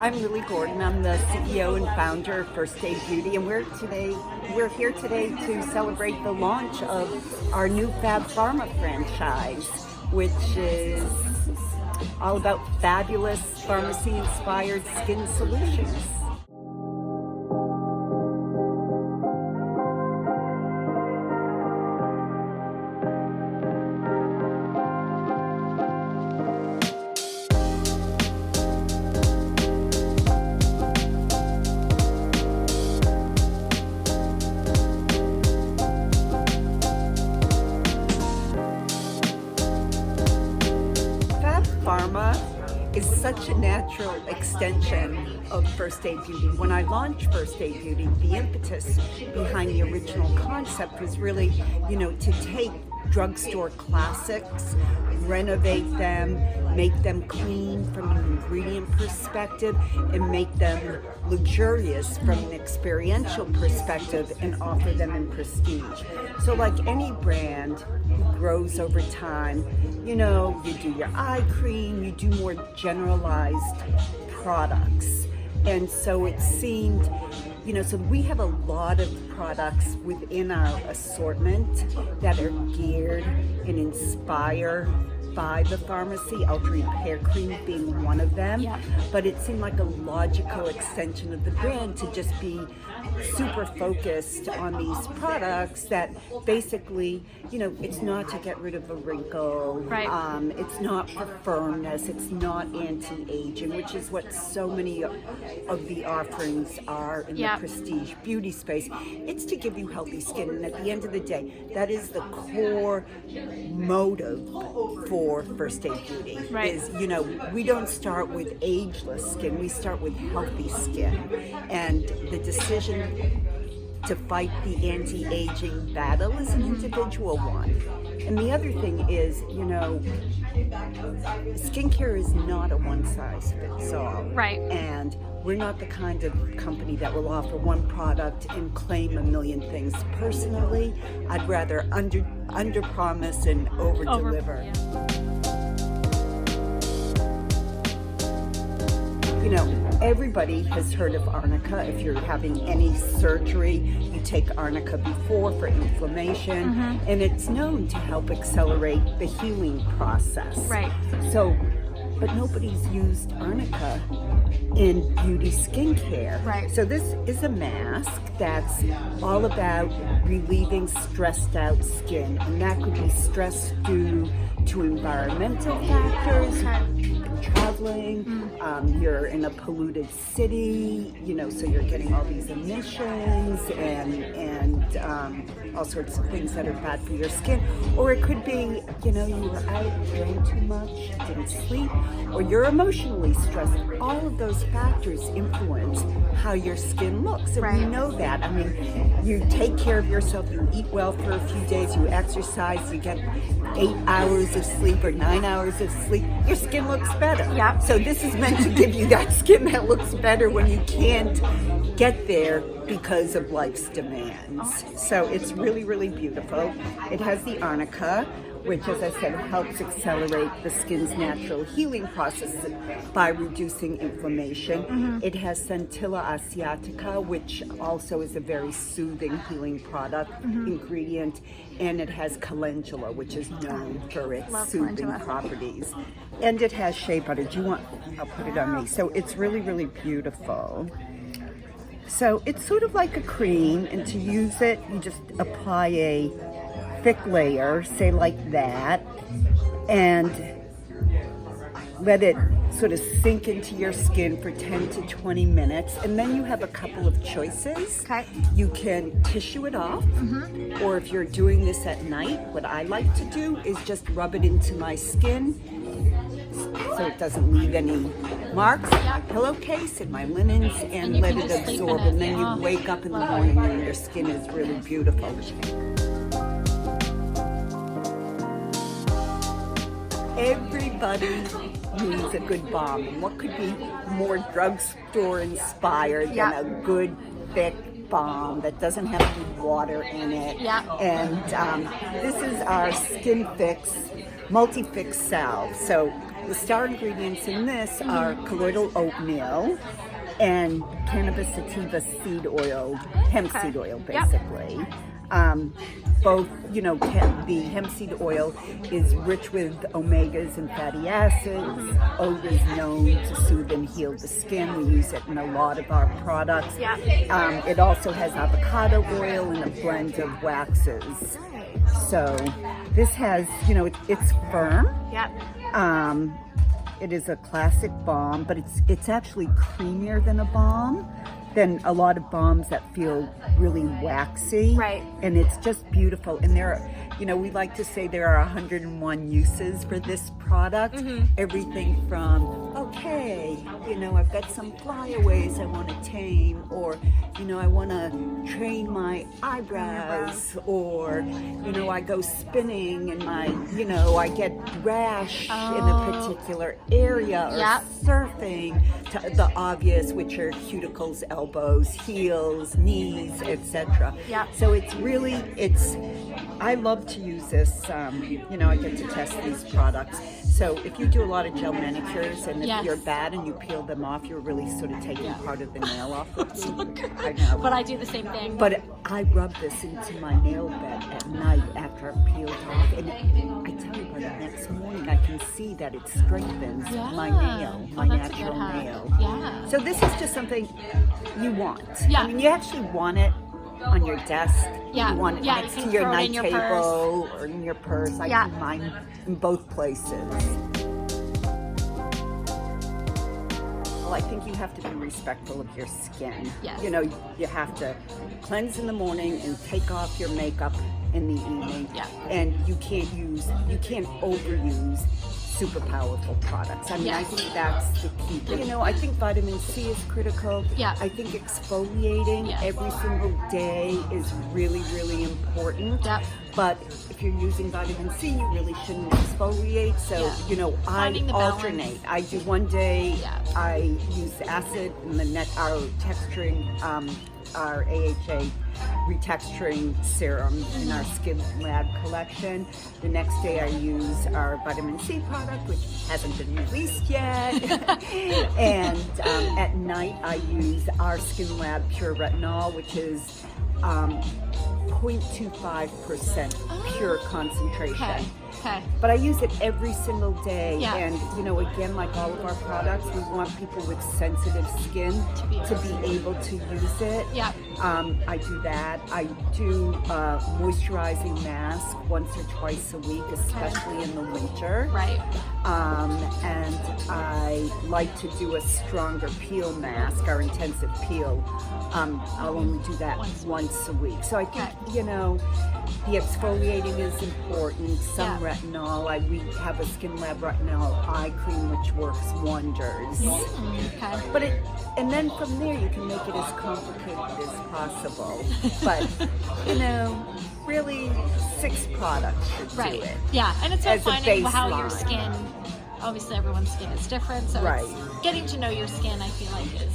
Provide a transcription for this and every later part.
I'm Lilli Gordon. I'm the CEO and founder of First Aid Beauty, and we're here today to celebrate the launch of our new FAB Pharma franchise, which is all about fabulous pharmacy-inspired skin solutions. Pharma is such a natural extension of First Aid Beauty. When I launched First Aid Beauty, the impetus behind the original concept was really, to take drugstore classics, renovate them, make them clean from an ingredient perspective, and make them luxurious from an experiential perspective and offer them in prestige. So like any brand who grows over time, you do your eye cream, you do more generalized products. And so it seemed, so we have a lot of products within our assortment that are geared and inspire by the pharmacy, Ultra Repair Cream being one of them. Yeah. But it seemed like a logical extension of the brand to just be super focused on these products that basically, it's not to get rid of a wrinkle. Right. It's not for firmness. It's not anti-aging, which is what so many of the offerings are in the prestige beauty space. It's to give you healthy skin. And at the end of the day, that is the core motive for First Aid Beauty. Right. Is, we don't start with ageless skin. We start with healthy skin. And the decision to fight the anti-aging battle is an individual one. And the other thing is, skincare is not a one-size-fits-all. Right. And we're not the kind of company that will offer one product and claim a million things. Personally, I'd rather under-promise and over-deliver. Everybody has heard of Arnica. If you're having any surgery, you take Arnica before for inflammation, and it's known to help accelerate the healing process. Right. So, but nobody's used Arnica in beauty skincare. Right. So this is a mask that's all about relieving stressed out skin, and that could be stress due to environmental factors, traveling, you're in a polluted city, so you're getting all these emissions and all sorts of things that are bad for your skin. Or it could be, you were out, you drank too much, you didn't sleep, or you're emotionally stressed. All of those factors influence how your skin looks, and we know that. I mean, you take care of yourself, you eat well for a few days, you exercise, you get 8 hours of sleep or 9 hours of sleep, your skin looks better. Yeah. So this is meant to give you that skin that looks better when you can't get there because of life's demands. So it's really, really beautiful. It has the Arnica, which, as I said, helps accelerate the skin's natural healing process by reducing inflammation. It has Centilla asiatica, which also is a very soothing healing product ingredient, and it has calendula, which is known for its soothing properties. And it has shea butter. I'll put it on me. So it's really, really beautiful. So it's sort of like a cream, and to use it, you just apply a thick layer, say like that, and let it sort of sink into your skin for 10 to 20 minutes, and then you have a couple of choices. Okay. You can tissue it off, or if you're doing this at night, what I like to do is just rub it into my skin so it doesn't leave any marks on my pillowcase and my linens, and let it absorb, and then you wake up in the morning and your skin is really beautiful. Everybody needs a good balm, and what could be more drugstore inspired than a good thick balm that doesn't have any water in it? And this is our Skin Fix Multi-Fix Salve. So The star ingredients in this are colloidal oatmeal and cannabis sativa seed oil, hemp seed oil, basically. Both, you know, the hemp seed oil is rich with omegas and fatty acids. Oat is known to soothe and heal the skin. We use it in a lot of our products. It also has avocado oil and a blend of waxes. So this has, you know, it's firm. It is a classic balm, but it's actually creamier than a balm, than a lot of balms that feel really waxy. Right. And it's just beautiful. And there are, you know, we like to say there are 101 uses for this product. Everything from, okay, you know, I've got some flyaways I want to tame, or, you know, I want to train my eyebrows, or, you know, I go spinning and my, you know, I get rash in a particular area, or surfing, to the obvious, which are cuticles, elbows, heels, knees, etc. So it's really, I love to use this, you know, I get to test these products. So if you do a lot of gel manicures, and if you're bad and you peel them off, you're really sort of taking part of the nail off. I know. But I do the same thing. But I rub this into my nail bed at night after I've peeled off, and I tell you, by the next morning I can see that it strengthens my nail, my natural nail. So this is just something you want. I mean, you actually want it on your desk. You want it next to your night table or in your purse. I do mine in both places. Well, I think you have to be respectful of your skin. You know, you have to cleanse in the morning and take off your makeup in the evening. And you can't overuse super powerful products. I mean, I think that's the key. You know, I think vitamin C is critical. I think exfoliating every single day is really, really important. But if you're using vitamin C, you really shouldn't exfoliate. So, you know, I alternate. I do one day, I use acid and the our texturing, our AHA retexturing serum in our Skin Lab collection. The next day I use our vitamin C product, which hasn't been released yet. And at night I use our Skin Lab Pure Retinol, which is 0.25% pure concentration. But I use it every single day, and you know, again, like all of our products, we want people with sensitive skin to be able to use it. I do that. I do moisturizing mask once or twice a week, especially in the winter. And I like to do a stronger peel mask, our intensive peel. I'll only do that once a week. So I think, you know, the exfoliating is important. Some retinol. We have a Skin Lab retinol eye cream which works wonders. But and then from there you can make it as complicated as possible. But you know, really 6 products should do it. And it's about finding how your skin. Obviously, everyone's skin is different, so it's getting to know your skin, I feel like, is...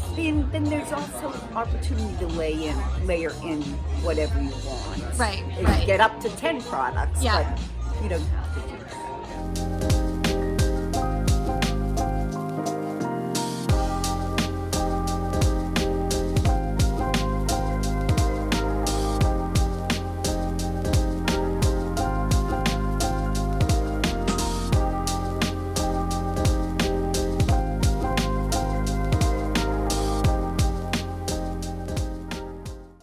Then there's also opportunity to layer in whatever you want. You get up to 10 products, but you know,